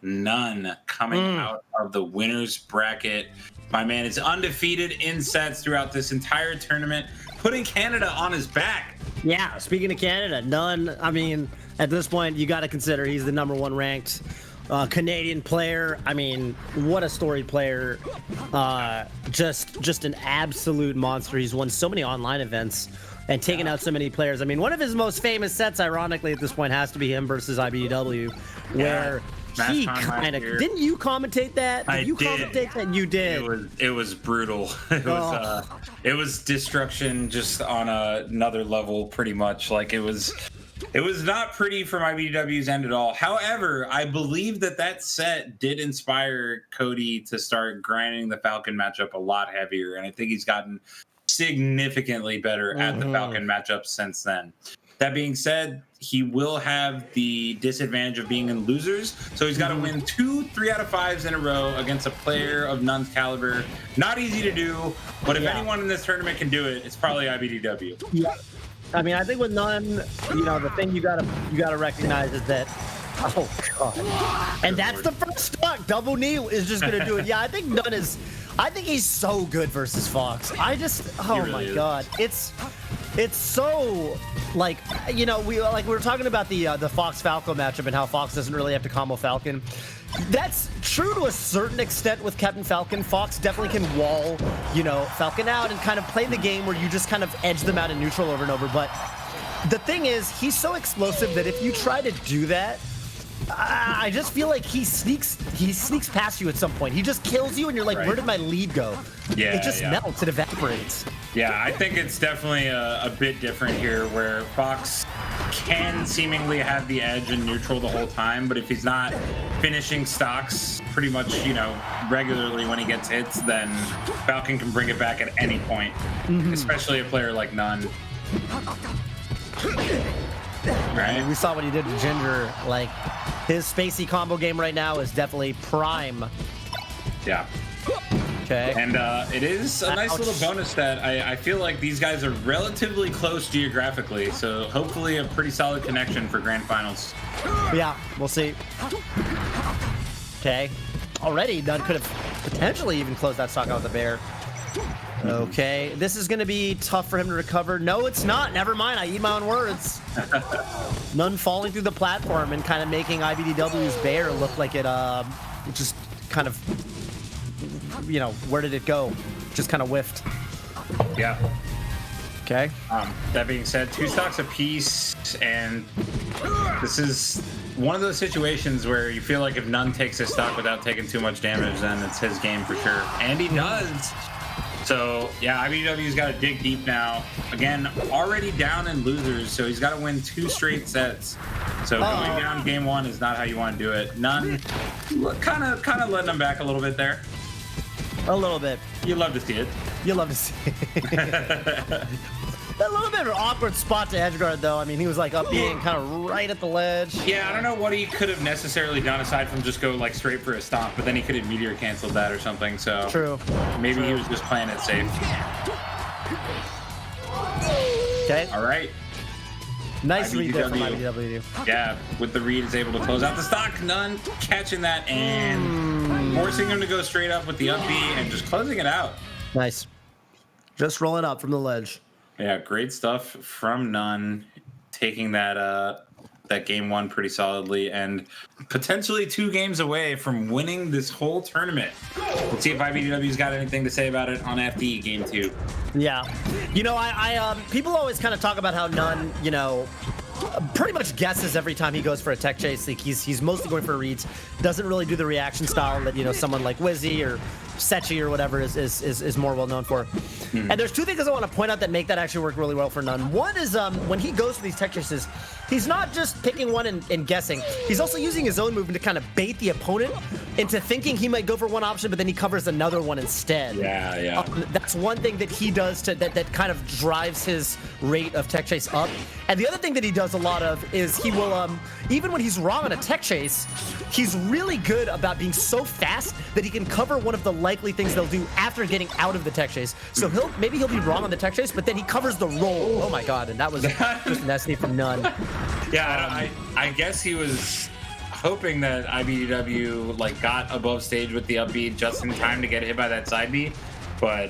n0ne coming out of the winner's bracket. My man is undefeated in sets throughout this entire tournament, putting Canada on his back. Yeah, speaking of Canada, n0ne, I mean, at this point, you got to consider he's the #1 ranked Canadian player. I mean, what a storied player. Just an absolute monster. He's won so many online events and taken out so many players. I mean, one of his most famous sets, ironically, at this point, has to be him versus iBDW, where he kind of didn't you commentate that? I did. Commentate that? You did. It was brutal. It was destruction just on another level, pretty much. Like it was not pretty from iBDW's end at all. However, I believe that set did inspire Cody to start grinding the Falcon matchup a lot heavier, and I think he's gotten significantly better at the Falcon matchup since then. That being said, he will have the disadvantage of being in losers, so he's got to win 2 3 out of 5s in a row against a player of n0ne's caliber. Not easy to do, but if anyone in this tournament can do it, it's probably iBDW. Yeah. I mean, I think with n0ne, you know, the thing you gotta recognize is that, oh god, and that's the first stock. Double knee is just gonna do it. Yeah, I think n0ne is. I think he's so good versus Fox. Oh my god, it's so, like, you know, we were talking about the Fox Falcon matchup and how Fox doesn't really have to combo Falcon. That's true to a certain extent with Captain Falcon. Fox definitely can wall, you know, Falcon out and kind of play the game where you just kind of edge them out in neutral over and over. But the thing is, he's so explosive that if you try to do that, I just feel like he sneaks past you at some point. He just kills you and you're like, where did my lead go? Yeah, it just melts, it evaporates. Yeah, I think it's definitely a bit different here, where Fox can seemingly have the edge in neutral the whole time, but if he's not finishing stocks pretty much, you know, regularly when he gets hits, then Falcon can bring it back at any point, especially a player like n0ne. Right. We saw what he did to Ginger. Like, his spacey combo game right now is definitely prime. Yeah. Okay. And it is a nice little bonus that I feel like these guys are relatively close geographically, so hopefully a pretty solid connection for Grand Finals. Yeah, we'll see. Okay. Already, n0ne could have potentially even closed that stock out with the bear. Okay, this is going to be tough for him to recover. No, it's not. Never mind. I eat my own words. n0ne falling through the platform and kind of making iBDW's bear look like it just kind of, you know, where did it go? Just kind of whiffed. Yeah. Okay. That being said, 2 stocks apiece, and this is one of those situations where you feel like if n0ne takes his stock without taking too much damage, then it's his game for sure. And he does. So, yeah, iBDW's got to dig deep now. Again, already down in losers, so he's got to win 2 straight sets. So going down game 1 is not how you want to do it. n0ne kind of letting him back a little bit there. A little bit. You love to see it. You love to see it. A little bit of an awkward spot to edgeguard, though. I mean, he was like up being kind of right at the ledge. Yeah, I don't know what he could have necessarily done aside from just go like straight for a stomp, but then he could have meteor canceled that or something. So true. Maybe he was just playing it safe. Okay. All right. Nice read there from iBDW. Yeah, with the read is able to close out the stock. n0ne catching that and forcing him to go straight up with the up B and just closing it out. Nice. Just rolling up from the ledge. Yeah, great stuff from n0ne, taking that game 1 pretty solidly and potentially 2 games away from winning this whole tournament. Let's see if iBDW's got anything to say about it on FD game 2. Yeah, you know, I people always kind of talk about how n0ne, you know, pretty much guesses every time he goes for a tech chase. Like he's mostly going for reads, doesn't really do the reaction style that, you know, someone like Wizzy or Sechi or whatever is more well known for. And there's 2 things I want to point out that make that actually work really well for n0ne. One is when he goes for these tech chases, he's not just picking one and guessing. He's also using his own movement to kind of bait the opponent into thinking he might go for one option, but then he covers another one instead. Yeah. That's one thing that he does that kind of drives his rate of tech chase up. And the other thing that he does a lot of is he will, even when he's wrong on a tech chase, he's really good about being so fast that he can cover one of the likely things they'll do after getting out of the tech chase. So maybe he'll be wrong on the tech chase, but then he covers the roll. Oh my god, and that was just nasty from n0ne. Yeah, I guess he was hoping that iBDW like got above stage with the up B just in time to get hit by that side B, but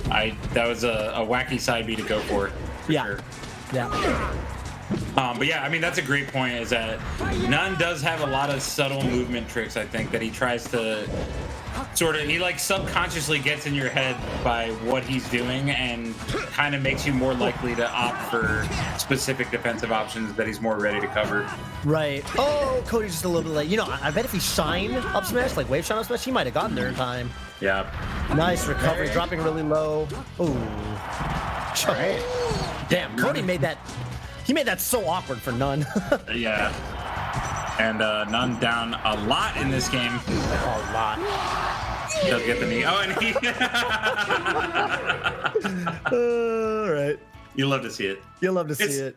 that was a wacky side B to go for sure. Yeah. But yeah, I mean, that's a great point, is that n0ne does have a lot of subtle movement tricks, I think, that he tries to he like subconsciously gets in your head by what he's doing and kind of makes you more likely to opt for specific defensive options that he's more ready to cover. Right. Oh, Cody's just a little bit late. You know, I bet if he shined up smash, like wave shine up smash, he might have gotten there in time. Yeah. Nice recovery, dropping really low. Ooh. Right. Damn, Cody made that. He made that so awkward for n0ne. Yeah. And n0ne down a lot in this game. A lot. Does get the knee. Oh, and he. All right. You love to see it. You'll love to see it.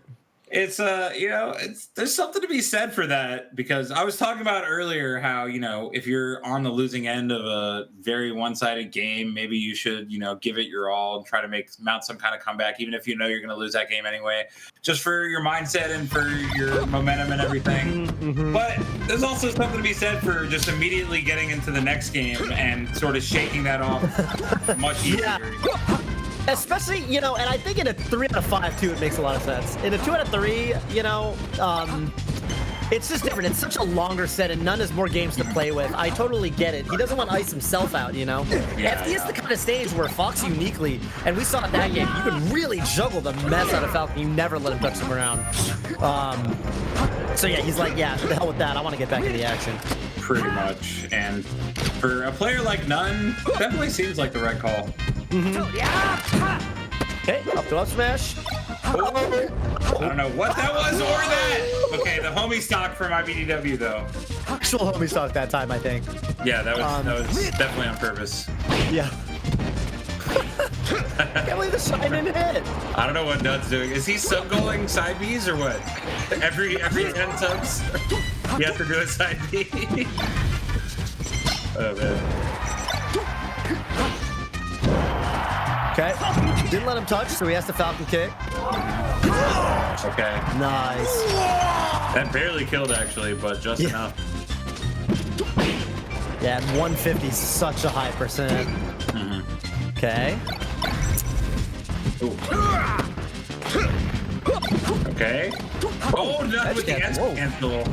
It's you know, there's something to be said for that, because I was talking about earlier how, you know, if you're on the losing end of a very one-sided game, maybe you should, you know, give it your all and try to mount some kind of comeback, even if you know you're going to lose that game anyway, just for your mindset and for your momentum and everything. Mm-hmm. But there's also something to be said for just immediately getting into the next game and sort of shaking that off much easier. Yeah. Especially, you know, and I think in a 3 out of 5 too, it makes a lot of sense. In a 2 out of 3, you know, it's just different. It's such a longer set, and n0ne has more games to play with. I totally get it. He doesn't want to ice himself out, you know. Yeah, FD is the kind of stage where Fox uniquely, and we saw it that game, you could really juggle the mess out of Falcon. You never let him touch the ground. So yeah, he's like, yeah, the hell with that. I want to get back in the action. Pretty much. And for a player like n0ne, definitely seems like the right call. Mm-hmm. Okay, up to up smash. Oh, I don't know what that was or that. Okay, the homie stock from iBDW though. Actual homie stock that time, I think. Yeah, that was definitely on purpose. Yeah. Can't believe the shine didn't hit. I don't know what n0ne's doing. Is he sub-goaling side Bs or what? Every 10 subs, you have to do a side B. Oh man. Okay, didn't let him touch, so he has to Falcon kick. Okay. Nice. That barely killed actually, but just enough. Yeah, 150 is such a high percent. Mm-hmm. Okay. Okay. Oh, not with the edge cancel.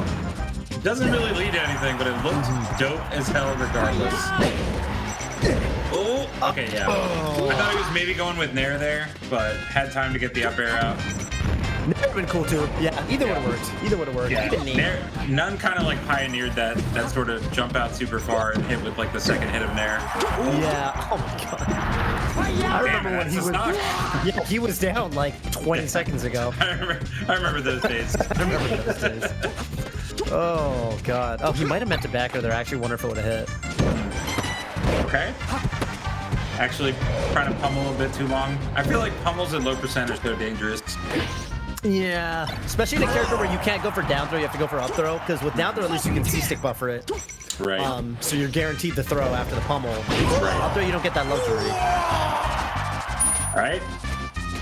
Doesn't really lead to anything, but it looks dope as hell regardless. Oh, okay, yeah. I thought he was maybe going with Nair there, but had time to get the up air out. Nair would have been cool too. Yeah, either would have worked. Either would have worked. Yeah. n0ne kind of like pioneered that sort of jump out super far and hit with like the second hit of Nair. Ooh. Yeah. Oh my god. I remember when he was. Yeah, he was down like 20 seconds ago. I remember those days. I remember those days. Oh god. Oh, he might have meant to back her there. I actually wonder if it would have hit. Okay. Actually trying to pummel a bit too long. I feel like pummels at low percent are so dangerous. Yeah, especially in a character where you can't go for down throw, you have to go for up throw, because with down throw at least you can C-stick buffer it. Right. So you're guaranteed the throw after the pummel. Right. Up throw you don't get that luxury. All right.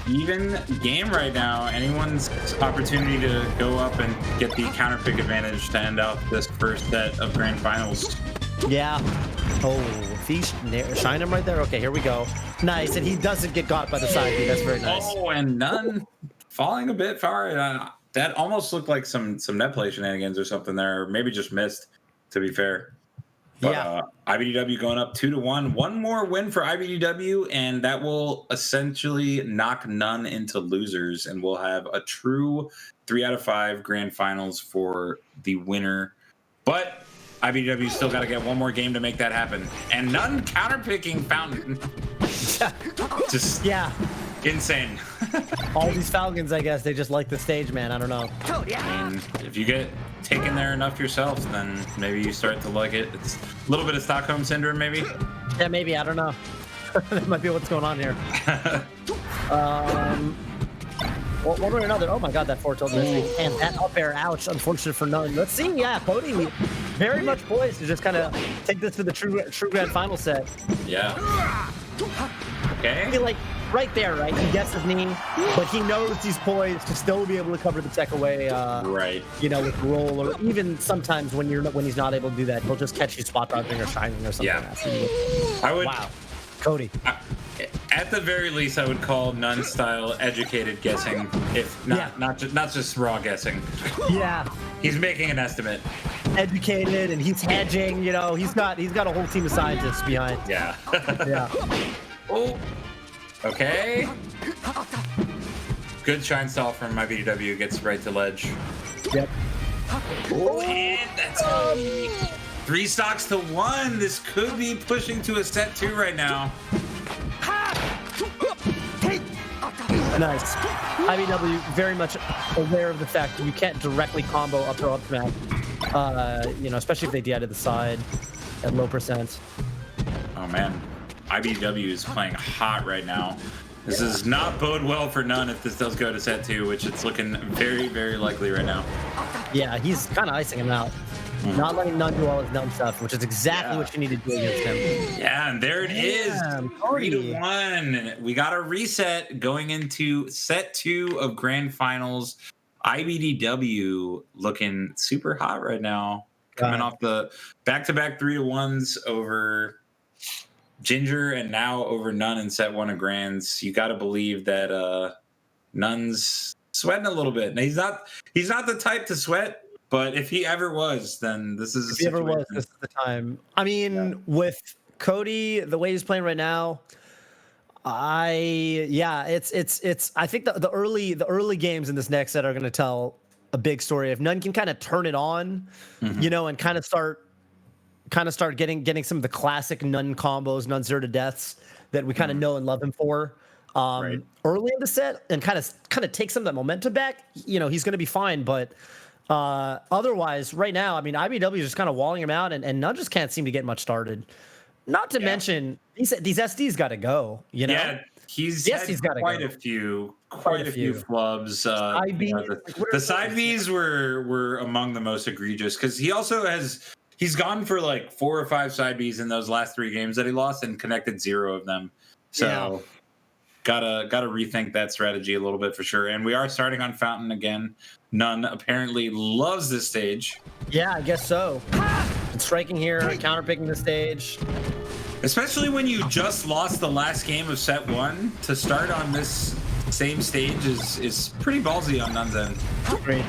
Even game right now. Anyone's opportunity to go up and get the counter pick advantage to end out this first set of grand finals. Yeah. Oh, if he shine him right there. Okay, here we go. Nice, and he doesn't get got by the side B. That's very nice. Oh, and n0ne falling a bit far. That almost looked like some net play shenanigans or something there, or maybe just missed, to be fair. But, yeah. iBDW going up 2-1. One more win for iBDW, and that will essentially knock n0ne into losers, and we'll have a true 3 out of 5 grand finals for the winner. But iBDW still got to get one more game to make that happen. And n0ne counterpicking Fountain. Just insane. All these Falcons, I guess, they just like the stage, man. I don't know. I mean, if you get taken there enough yourself, then maybe you start to like it. It's a little bit of Stockholm Syndrome, maybe. Yeah, maybe. I don't know. That might be what's going on here. One way or another. Oh my god, that forward tilt missing. And that up air, ouch. Unfortunate for n0ne. Let's see. Yeah, Cody very much poised to just kind of take this to the true grand final set. Yeah. Okay. I feel like right there, right? He gets his knee, but he knows he's poised to still be able to cover the tech away. Right. You know, with roll, or even sometimes when he's not able to do that, he'll just catch you spot dodging or shining or something. Yeah. I would. Wow. Cody. At the very least, I would call n0ne style educated guessing, if not just raw guessing. Yeah. He's making an estimate. Educated, and he's hedging. You know, he's got a whole team of scientists behind. Yeah. Yeah. Oh. Okay. Good shine stall from iBDW, gets right to ledge. Yep. Oh, and that's 3 stocks to 1. This could be pushing to a set 2 right now. Nice. iBDW very much aware of the fact that you can't directly combo up throw up smash. You know, especially if they DI to the side at low percent. Oh man, iBDW is playing hot right now. This does not bode well for n0ne if this does go to set 2, which it's looking very, very likely right now. Yeah, he's kind of icing him out. Not letting n0ne do all his n0ne stuff, which is exactly what you need to do against him. Yeah, and there it is. 3-1. We got a reset going into set 2 of Grand Finals. iBDW looking super hot right now. Coming off the back-to-back 3-1s over Ginger and now over n0ne in set 1 of Grands. You got to believe that n0ne's sweating a little bit. Now, he's not the type to sweat. But if he ever was, then this is. If he ever was, this is the time. I mean, with Cody, the way he's playing right now, it's. I think the early games in this next set are going to tell a big story. If n0ne can kind of turn it on, you know, and kind of start getting some of the classic n0ne combos, n0ne 0 to deaths that we kind of know and love him for. Early in the set, and kind of take some of that momentum back. You know, he's going to be fine, but. Otherwise, right now, I mean, iBDW is just kind of walling him out, and n0ne just can't seem to get much started. Not to mention, these SDs got to go. You know, he's got quite a few flubs. The side Bs were among the most egregious because he also he's gone for like 4 or 5 side Bs in those last 3 games that he lost and connected 0 of them. So. Gotta rethink that strategy a little bit for sure. And we are starting on Fountain again. n0ne apparently loves this stage. Yeah, I guess so. It's striking here, counterpicking the stage. Especially when you just lost the last game of set 1, to start on this same stage is pretty ballsy on n0ne's end. Great.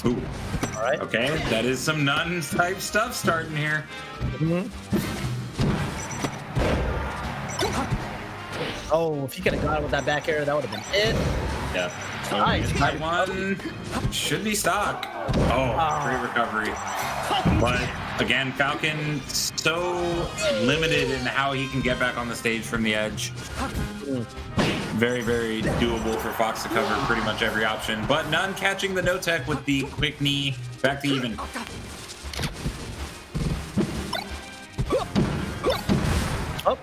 Ooh. All right. Okay, that is some n0ne type stuff starting here. Oh, if he could have got it with that back air, that would have been it. Yeah. So Nice. That one should be stock. Oh, great recovery. But again, Falcon so limited in how he can get back on the stage from the edge. Very, very doable for Fox to cover pretty much every option. But n0ne catching the no tech with the quick knee back to even. Oh,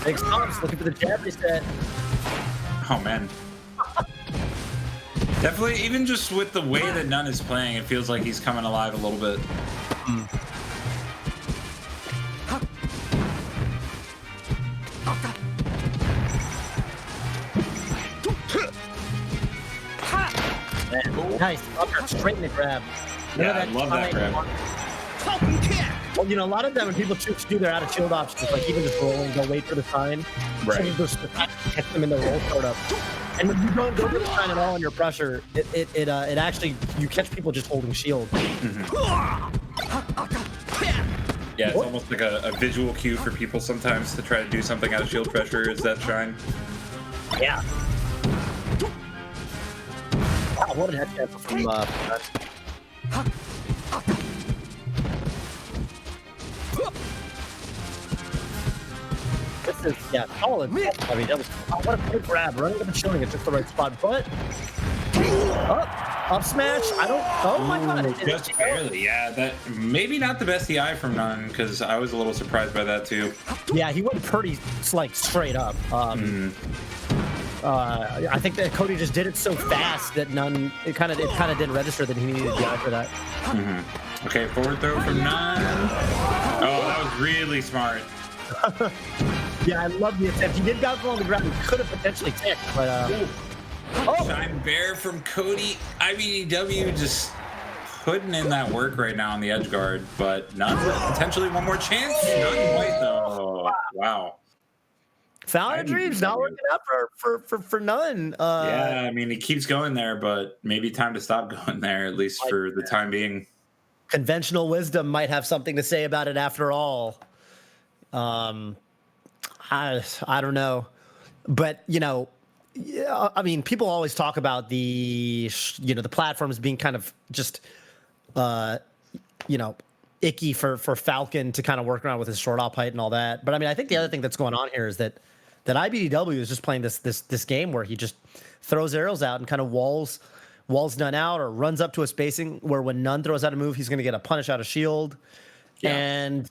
big stomps, looking for the jab reset. Oh, man. Definitely, even just with the way that n0ne is playing, it feels like he's coming alive a little bit. Man, nice. Upper straight in the grab. Yeah, I love that grab. Well, you know, a lot of them when people choose to do their out of shield options, like even just rolling, go wait for the sign. Right. So just catch them in the roll startup. And when you don't go to the sign at all under pressure, it actually, you catch people just holding shield. Yeah, it's almost like a visual cue for people sometimes to try to do something out of shield pressure is that shine. Yeah. Wow, what an head catch from This is, solid. I mean, that was, what a quick grab. Running up and showing it just the right spot. But, up smash. Oh my god. Just barely, yeah. That maybe not the best EI from n0ne, because I was a little surprised by that too. Yeah, he went pretty, like, straight up. I think that Cody just did it so fast that n0ne, it kind of didn't register that he needed to DI for that. Okay, forward throw from n0ne. Oh, that was really smart. Yeah, I love the attempt. He did bounce on the ground. He could have potentially ticked, but Shine Bear from Cody. iBDW just putting in that work right now on the edge guard, but n0ne potentially one more chance. n0ne white though. Wow. Fountain Dreams not working out for n0ne. Yeah, I mean he keeps going there, but maybe time to stop going there, at least for the time being. Conventional wisdom might have something to say about it after all. I don't know, but I mean, people always talk about the platforms being kind of just icky for Falcon to kind of work around with his short op height and all that. But I mean, I think the other thing that's going on here is that iBDW is just playing this game where he just throws arrows out and kind of walls n0ne out, or runs up to a spacing where when n0ne throws out a move, he's going to get a punish out of shield. Yeah. And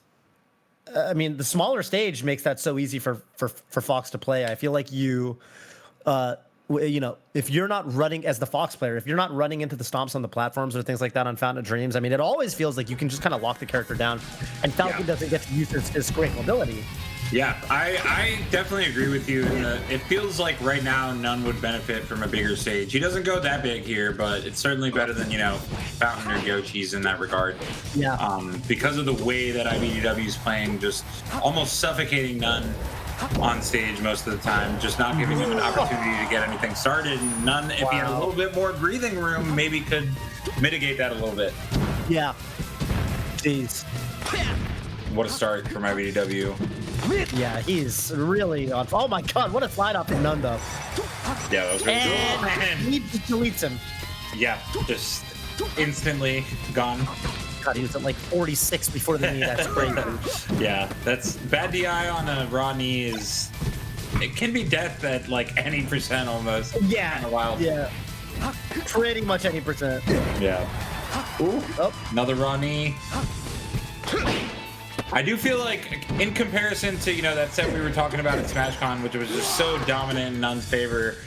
I mean, the smaller stage makes that so easy for Fox to play. I feel like if you're not running as the Fox player, if you're not running into the stomps on the platforms or things like that on Fountain of Dreams, I mean, it always feels like you can just kind of lock the character down, and Falcon doesn't get to use his great mobility. Yeah, I definitely agree with you. It feels like right now n0ne would benefit from a bigger stage. He doesn't go that big here, but it's certainly better than Fountain or Gochi's in that regard. Yeah. Because of the way that iBDW is playing, just almost suffocating n0ne on stage most of the time, just not giving him an opportunity to get anything started. And n0ne, if he had a little bit more breathing room, maybe could mitigate that a little bit. Yeah. Jeez. What a start from iBDW. Yeah, he's really on. Oh my god, what a slide off from n0ne though. Yeah, that was really cool. And he deletes him. Yeah, just instantly gone. God, he was at like 46 before the knee. That's crazy. Yeah, that's bad DI on a raw knee it can be death at like any percent almost. Yeah. Kinda wild. Yeah. Pretty much any percent. Yeah. Ooh. Oh. Another raw knee. I do feel like, in comparison to that set we were talking about at SmashCon, which was just so dominant in n0ne's favor,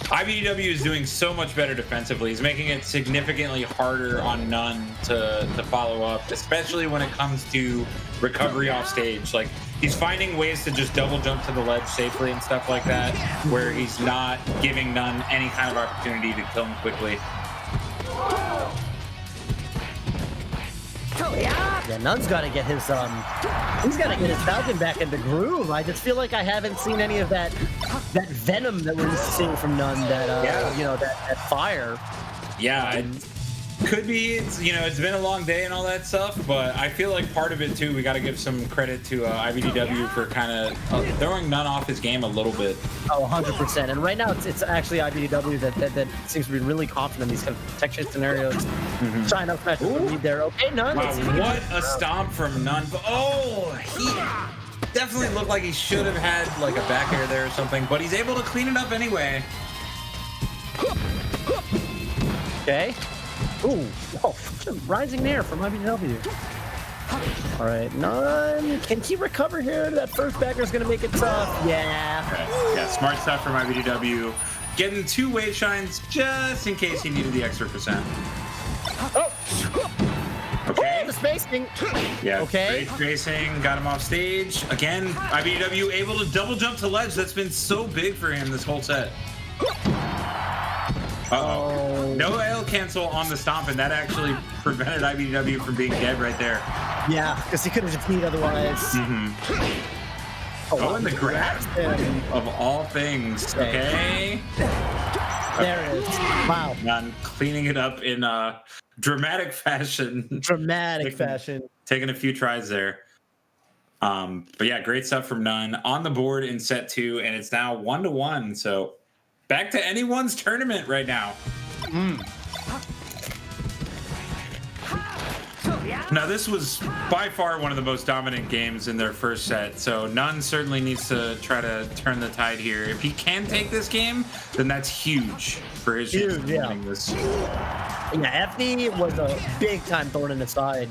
iBDW is doing so much better defensively. He's making it significantly harder on n0ne to follow up, especially when it comes to recovery off stage. Like, he's finding ways to just double jump to the ledge safely and stuff like that, where he's not giving n0ne any kind of opportunity to kill him quickly. Yeah, n0ne's got to get his Falcon back into groove. I just feel like I haven't seen any of that venom that we're used to seeing from n0ne. That fire. Yeah, it could be. It's been a long day and all that stuff, but I feel like part of it too, we got to give some credit to iBDW for kind of throwing n0ne off his game a little bit. Oh, 100%. And right now, it's actually iBDW that seems to be really confident in these kind of protection scenarios. Trying to smash the lead there. Okay, n0ne. Wow, what a stomp from n0ne. Oh, he definitely looked like he should have had like a back air there or something, but he's able to clean it up anyway. Okay. Ooh, whoa, rising there from iBDW. All right, n0ne, can he recover here? That first backer is going to make it tough. Yeah. Okay. Yeah, smart stuff from iBDW. Getting 2 wave shines just in case he needed the extra percent. Oh. Okay. Oh, the spacing. Yeah. Okay. Great spacing. Got him off stage. Again, iBDW able to double jump to ledge. That's been so big for him this whole set. Uh-oh. No L cancel on the stomp, and that actually prevented iBDW from being dead right there. Yeah, because he could have just kneed otherwise. Oh, and the grab of all things. Okay. There it is. Wow. n0ne cleaning it up in dramatic fashion. Taking a few tries there. But yeah, great stuff from n0ne on the board in set 2, and it's now 1-1. So back to anyone's tournament right now. Now, this was by far one of the most dominant games in their first set, so n0ne certainly needs to try to turn the tide here. If he can take this game, then that's huge for his chance of winning this. Yeah, FD was a big-time thorn in the side.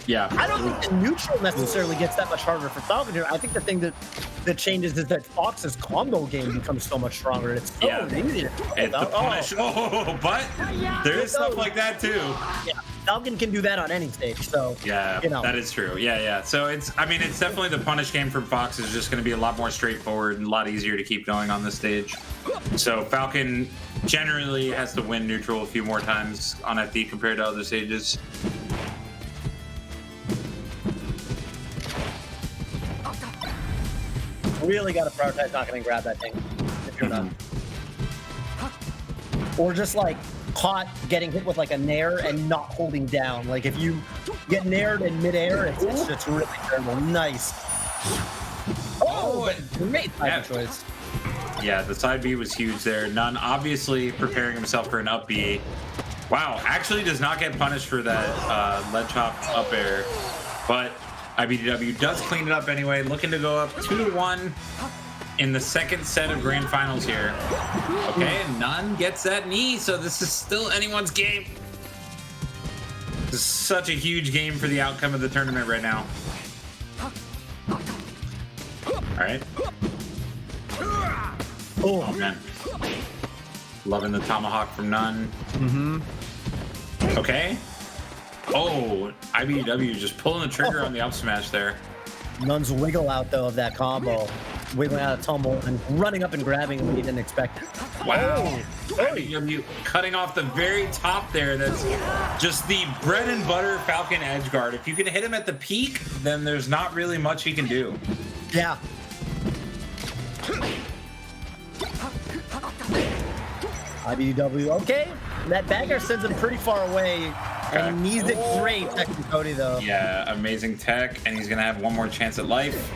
Yeah. I don't think the neutral necessarily gets that much harder for Falcon here. I think the thing that changes is that Fox's combo game becomes so much stronger. It's so easy to It's the punish. But there is stuff like that too. Yeah, Falcon can do that on any stage. So yeah, you know. that is true. Yeah. So it's definitely the punish game from Fox is just going to be a lot more straightforward and a lot easier to keep going on this stage. So Falcon generally has to win neutral a few more times on FD compared to other stages. Really got to prioritize not going to grab that thing if you're not. Or just like caught getting hit with like a nair and not holding down. Like if you get naired in midair, it's just really terrible. Nice. Oh, great choice. Yeah, the side B was huge there. n0ne obviously preparing himself for an up B. Wow, actually does not get punished for that lead chop up air, but iBDW does clean it up anyway, looking to go up 2-1 in the second set of grand finals here. Okay, and n0ne gets that knee, so this is still anyone's game. This is such a huge game for the outcome of the tournament right now. All right. Oh man, loving the tomahawk from n0ne. Okay. Oh, iBDW just pulling the trigger on the up smash there. n0ne's wiggle out though of that combo, wiggling out of tumble and running up and grabbing him when he didn't expect it. Wow. iBDW cutting off the very top there. That's just the bread and butter Falcon edge guard. If you can hit him at the peak, then there's not really much he can do. Yeah. iBDW, okay. That bagger sends him pretty far away, and he needs it great. Tech from Cody, though. Yeah, amazing tech, and he's going to have one more chance at life.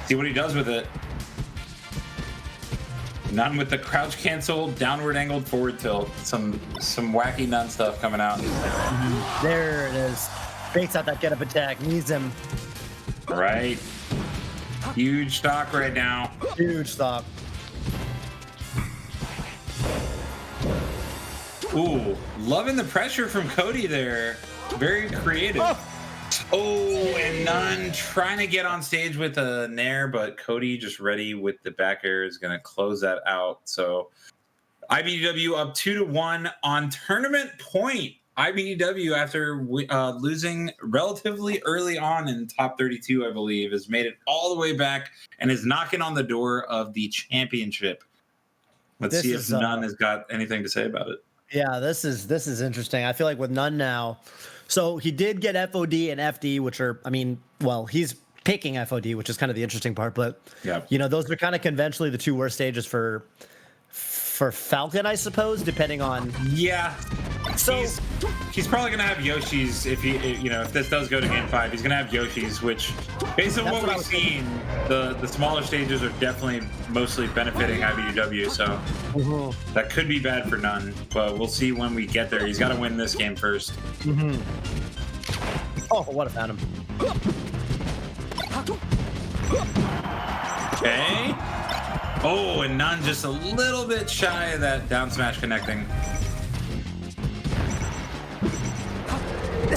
See what he does with it. n0ne with the crouch cancel, downward angled forward tilt. Some wacky n0ne stuff coming out. There it is. Baits out that get up attack, needs him. Right. Huge stock right now. Huge stock. Ooh, loving the pressure from Cody there. Very creative. Oh, and n0ne trying to get on stage with a nair, but Cody just ready with the back air is going to close that out. So iBDW up 2-1 on tournament point. iBDW, after losing relatively early on in top 32, I believe, has made it all the way back and is knocking on the door of the championship. Let's see if n0ne has got anything to say about it. Yeah, this is interesting. I feel like with n0ne now, so he did get FOD and FD, which are, I mean, well, he's picking FOD, which is kind of the interesting part, but you know, those are kind of conventionally the two worst stages for Falcon, I suppose, depending on. Yeah. So he's probably gonna have Yoshi's if this does go to game 5. He's gonna have Yoshi's, which based on what we've seen, the smaller stages are definitely mostly benefiting iBDW. So that could be bad for n0ne, but we'll see when we get there. He's got to win this game first. Oh, what a phantom! Okay. Oh, and n0ne just a little bit shy of that down smash connecting.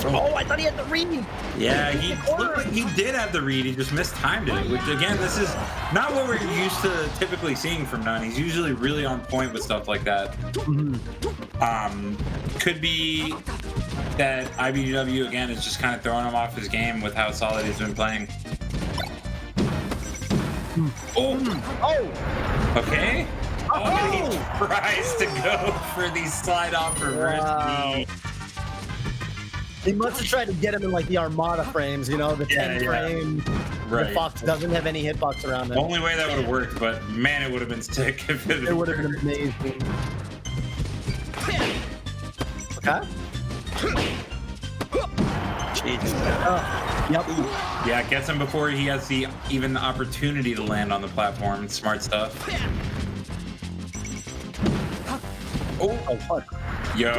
Oh, I thought he had the read. Yeah, he looked like he did have the read. He just mistimed it, which again, this is not what we're used to typically seeing from n0ne. He's usually really on point with stuff like that. Could be that iBDW again is just kind of throwing him off his game with how solid he's been playing. Okay. Oh, he tries to go for the slide off reverse knee. He must have tried to get him in like the Armada frames, you know, the 10 frame. Right. The Fox doesn't have any hitbox around it. Only way that would have worked, but man, it would have been sick if it would have been amazing. Okay. Yep. Yeah, it gets him before he has even the opportunity to land on the platform. Smart stuff. Oh, fuck. Yo.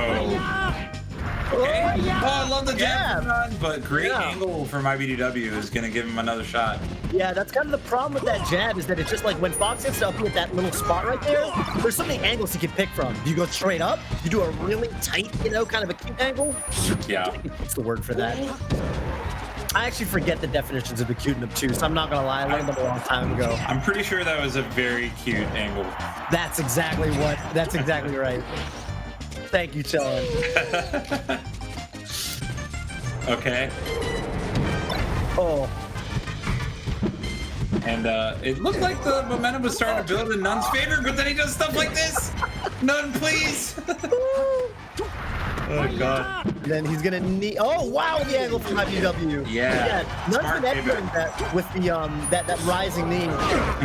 Okay. Oh, I love the jab, but great angle from iBDW is going to give him another shot. Yeah, that's kind of the problem with that jab, is that it's just like when Fox hits up with that little spot right there, there's so many angles he can pick from. You go straight up, you do a really tight, kind of a cute angle. Yeah. What's the word for that? I actually forget the definitions of acute and obtuse. I'm not gonna lie, I learned them a long time ago. I'm pretty sure that was a very cute angle. That's exactly right. Thank you, Chillin. Okay. Oh. And it looked like the momentum was starting to build in n0ne's favor, but then he does stuff like this. n0ne, please. Oh god. Then he's gonna need. Oh wow, the angle from iBDW. Yeah. n0ne's been entering that with the that rising knee.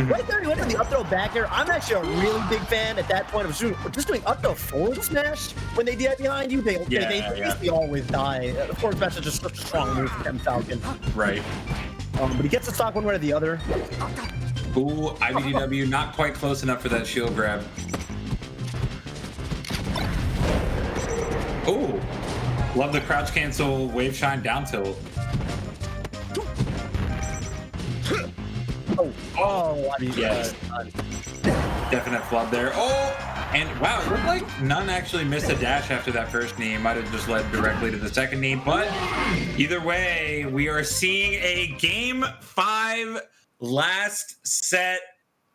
Right there, he went for the up throw back air. I'm actually a really big fan at that point of just doing up throw forward smash when they DI behind you. They basically always die. Forward smash is just such a strong move from Falcon. Right. But he gets the stock one way or the other. Ooh, iBDW not quite close enough for that shield grab. Ooh, love the crouch cancel wave shine down tilt. Oh, I mean, yes. Definite flub there. Oh, and wow, it looked like n0ne actually missed a dash after that first knee. Might have just led directly to the second knee, but either way, we are seeing a game 5 last set.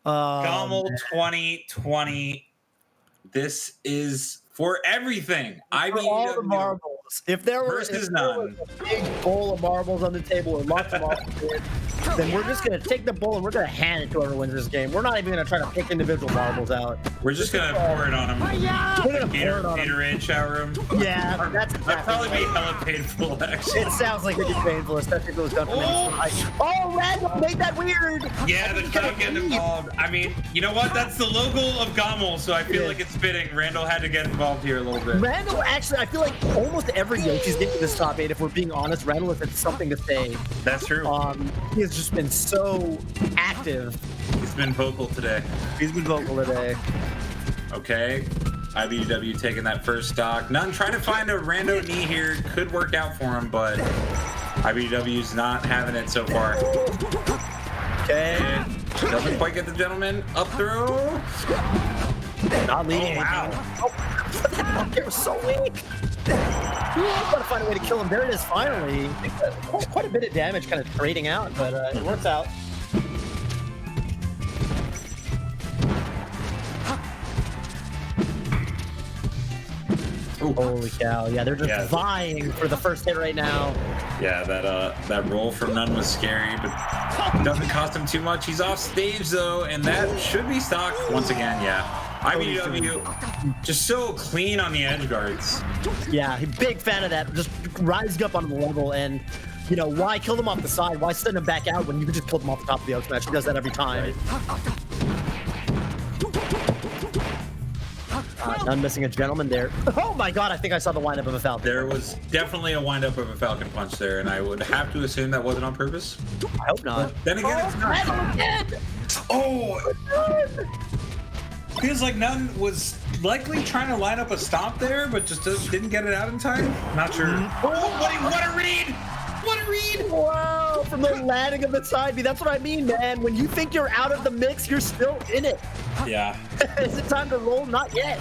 GOML 2020. This is for everything. For all the marbles. If there was a big bowl of marbles on the table or lots of marbles, then we're just going to take the bowl and we're going to hand it to whoever wins this game. We're not even going to try to pick individual marbles out. We're just going to pour it on them. We're going to pour it on them. Gatorade shower room. Yeah, that's exactly. That'd probably be hella painful, actually. It sounds like it'd be painful, especially if it was done from Oh, Randall made that weird. Yeah, the crowd getting involved. I mean, you know what? That's the logo of GOML, so I feel like it's fitting. Randall had to get involved here a little bit. Randall, actually, I feel like almost every Yoshi's getting to this top 8, if we're being honest. Randall, if it's something to say. That's true. He has just been so active. He's been vocal today. Okay. iBDW taking that first stock. n0ne trying to find a rando knee here. Could work out for him, but iBDW's not having it so far. Okay. Doesn't quite get the gentleman. Up throw. Not leading. Oh, wow. Oh, that was so weak. Gotta find a way to kill him. There it is, finally. Quite a bit of damage kind of trading out, but it works out. Ooh. Holy cow. Yeah, they're just vying for the first hit right now. Yeah, that roll from n0ne was scary, but doesn't cost him too much. He's off stage, though, and that should be stock once again, yeah. iBDW just so clean on the edge guards. Yeah, big fan of that. Just rising up on the level, and, you know, why kill them off the side? Why send them back out when you can just kill them off the top of the Oak match? He does that every time. n0ne missing a gentleman there. Oh my god, I think I saw the windup of a Falcon. There was definitely a windup of a Falcon punch there, and I would have to assume that wasn't on purpose. I hope not. But then again, it's not. Oh! Feels like n0ne was likely trying to line up a stomp there, but just didn't get it out in time. Not sure. Oh, what a read! What a read! Wow, from the landing of the side B. That's what I mean, man. When you think you're out of the mix, you're still in it. Yeah. Is it time to roll? Not yet.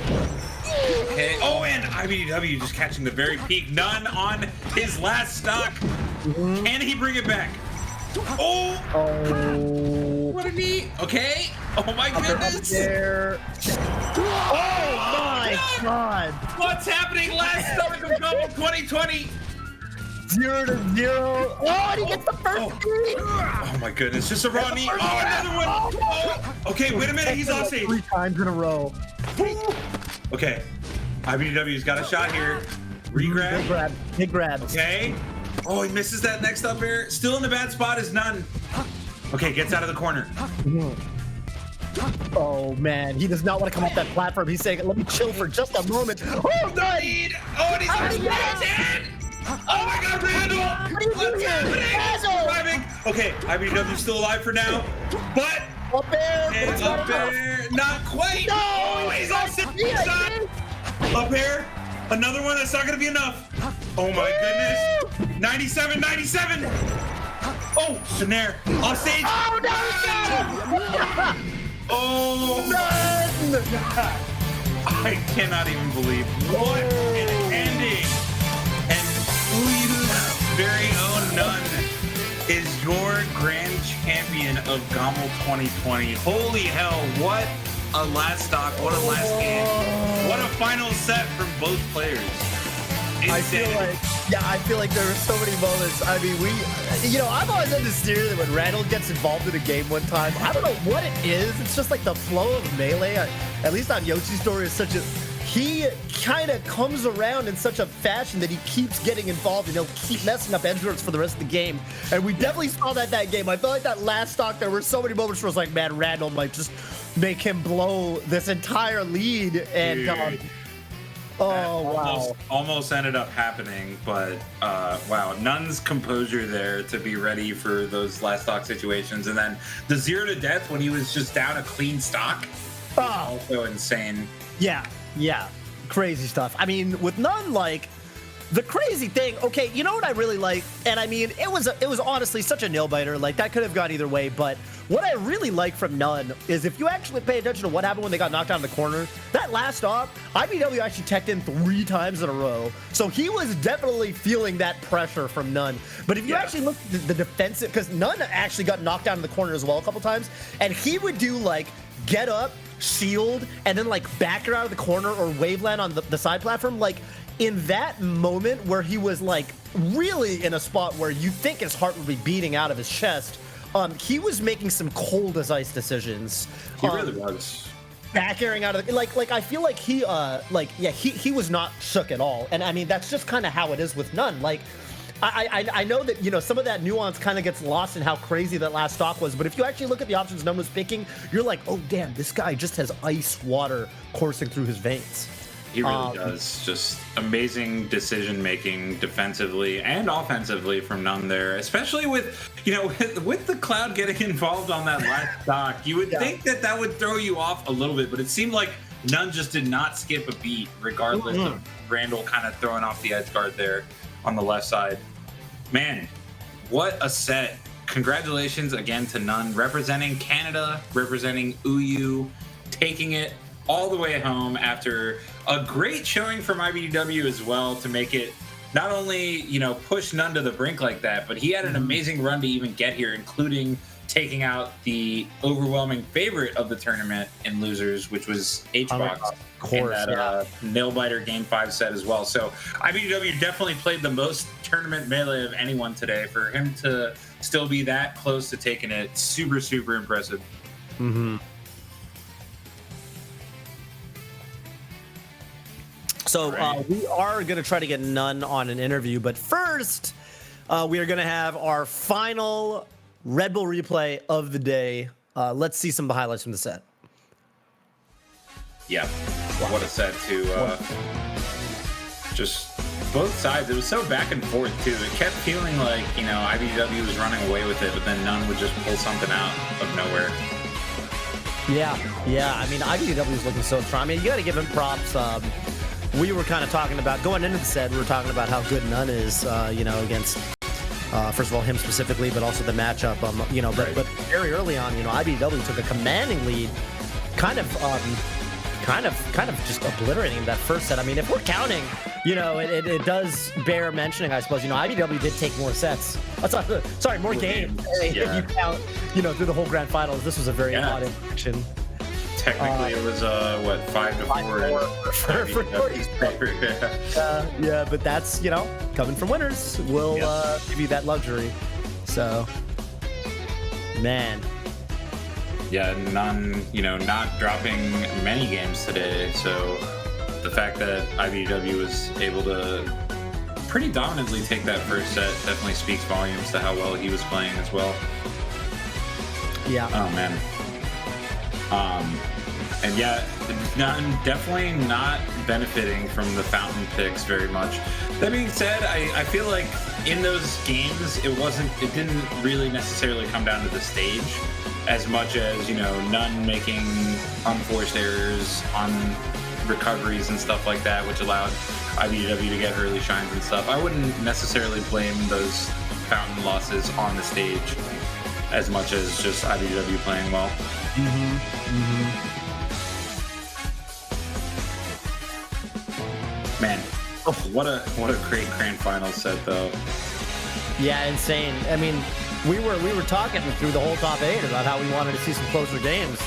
Okay. Oh, and iBDW just catching the very peak. n0ne on his last stock. Can he bring it back? Oh! What a knee! Okay. Oh my goodness! There. Oh my god! What's happening? Last stock of GOML 2020. 0-0. Oh, and he gets the first knee. Oh my goodness! Just a raw knee. Oh, another one. Oh. Okay, wait a minute. He's off stage. 3 times in a row. Okay. iBDW's got a shot here. Regrab. Big grab. Big grab. Okay. Oh, he misses that next up air. Still in the bad spot is n0ne. Okay, gets out of the corner. Oh man, he does not want to come off that platform. He's saying, "Let me chill for just a moment." Oh, no! Oh, and he's dead! Oh my God, Randall! What's happening? Okay, iBDW's still alive for now, but up air, and up air, not quite. No, oh, he's all set. Up air, another one. That's not gonna be enough. Oh my goodness! 97, 97. Oh, Shanair off stage. Oh no! Oh, I cannot even believe what an ending. And very own n0ne grand champion of GOML 2020. Holy hell, what a last stock, what a last game, what a final set from both players. I feel like there were so many moments. I mean, I've always had this theory that when Randall gets involved in a game one time, I don't know what it is. It's just like the flow of Melee, at least on Yoshi's story, is such a... He kind of comes around in such a fashion that he keeps getting involved and he'll keep messing up edge guards for the rest of the game. And we definitely saw that game. I felt like that last stock, there were so many moments where I was like, man, Randall might just make him blow this entire lead. And wow. Almost ended up happening, but wow, n0ne's composure there to be ready for those last stock situations. And then the 0 to death when he was just down a clean stock. Also insane. Yeah, crazy stuff. I mean, with n0ne, like, the crazy thing, okay, you know what I really like? And I mean, it was honestly such a nail-biter. Like, that could have gone either way, but what I really like from n0ne is if you actually pay attention to what happened when they got knocked down in the corner, that last stock, iBDW actually teched in 3 times in a row. So he was definitely feeling that pressure from n0ne. But if you actually look at the defensive, because n0ne actually got knocked down in the corner as well a couple times, and he would do, like, get up, shield, and then like back her out of the corner or waveland on the side platform. Like in that moment where he was like really in a spot where you think his heart would be beating out of his chest, he was making some cold as ice decisions. He really was. Back airing out of the, like I feel like he was not shook at all. And I mean that's just kind of how it is with n0ne. Like I know that, you know, some of that nuance kind of gets lost in how crazy that last stock was, but if you actually look at the options n0ne was picking, you're like, oh damn, this guy just has ice water coursing through his veins. He really does. Just amazing decision making defensively and offensively from n0ne there, especially with, you know, with the Cloud getting involved on that last stock. You would think that would throw you off a little bit, but it seemed like n0ne just did not skip a beat, regardless of Randall kind of throwing off the edge guard there on the left side. Man, what a set. Congratulations again to n0ne, representing Canada, representing UYU, taking it all the way home after a great showing from iBDW as well to make it not only, you know, push n0ne to the brink like that, but he had an amazing run to even get here, including taking out the overwhelming favorite of the tournament in losers, which was HBox. In that nail-biter Game 5 set as well. So iBDW definitely played the most tournament Melee of anyone today. For him to still be that close to taking it, super, super impressive. So we are going to try to get n0ne on an interview, but first we are going to have our final Red Bull replay of the day. Let's see some of the highlights from the set. Yeah, what a set to just both sides. It was so back and forth too. It kept feeling like, you know, iBDW was running away with it, but then n0ne would just pull something out of nowhere. Yeah. I mean, iBDW is looking so strong. I mean, you got to give him props. We were kind of talking about going into the set. We were talking about how good n0ne is, you know, against first of all him specifically, but also the matchup. You know, but very early on, you know, iBDW took a commanding lead, kind of just obliterating that first set. I mean, if we're counting, you know, it does bear mentioning, I suppose. You know, iBDW did take more sets. Sorry, more games. If you count, you know, through the whole grand finals, this was a very odd interaction. Technically, it was 5 to 4. Yeah, but that's, you know, coming from winners. We'll give you that luxury. So, man. Yeah, n0ne, you know, not dropping many games today. So the fact that iBDW was able to pretty dominantly take that first set definitely speaks volumes to how well he was playing as well. Yeah. Oh man. And yeah, n0ne definitely not benefiting from the fountain picks very much. That being said, I feel like in those games it didn't really necessarily come down to the stage as much as, you know, n0ne making unforced errors on recoveries and stuff like that, which allowed iBDW to get early shines and stuff. I wouldn't necessarily blame those fountain losses on the stage as much as just iBDW playing well. Man, what a great grand final set though. Yeah, insane. I mean, we were talking through the whole top 8 about how we wanted to see some closer games.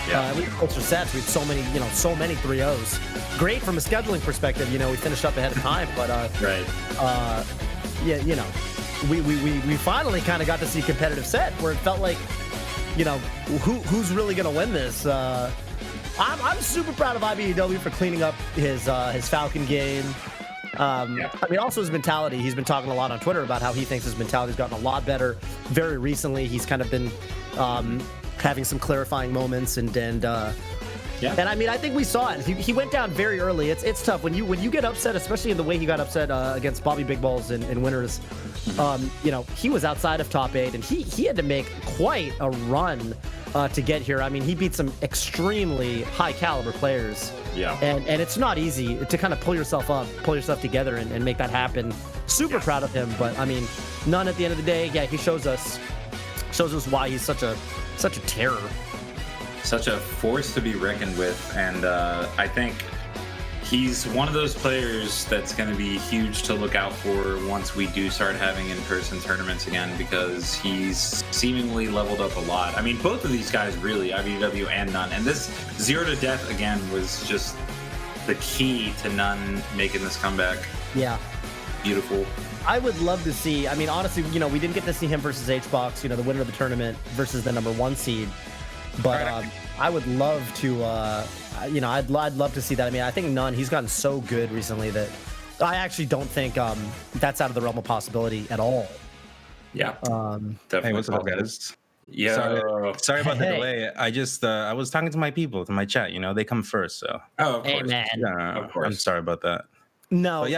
Yeah. We had closer sets. We had so many 3-0s. Great from a scheduling perspective. We finished up ahead of time, but Right. yeah, we finally kind of got to see a competitive set where it felt like, who's really gonna win this? I'm super proud of iBDW for cleaning up his Falcon game. I mean, also his mentality. He's been talking a lot on Twitter about how he thinks his mentality's gotten a lot better. Very recently, he's kind of been having some clarifying moments, and I mean, I think we saw it. He went down very early. It's tough when you get upset, especially in the way he got upset against Bobby Big Balls in Winners. He was outside of top 8, and he had to make quite a run to get here. I mean, he beat some extremely high caliber players. Yeah. And it's not easy to kind of pull yourself together and make that happen. Super proud of him, but I mean, n0ne at the end of the day, he shows us why he's such a terror. Such a force to be reckoned with, and I think he's one of those players that's going to be huge to look out for once we do start having in-person tournaments again, because he's seemingly leveled up a lot. I mean, both of these guys really, iBDW and n0ne, and this 0 to death again was just the key to n0ne making this comeback. Yeah. Beautiful. I would love to see, I mean, honestly, we didn't get to see him versus HBox, the winner of the tournament versus the #1 seed. But I would love to, I'd love to see that. I mean, I think n0ne, he's gotten so good recently that I actually don't think that's out of the realm of possibility at all. Yeah. Definitely. Hey, what's up, guys? Yeah. Sorry about the delay. I was talking to my people, to my chat. They come first. So. Oh, of hey, course. man. Yeah, of course. I'm sorry about that. No. But yeah.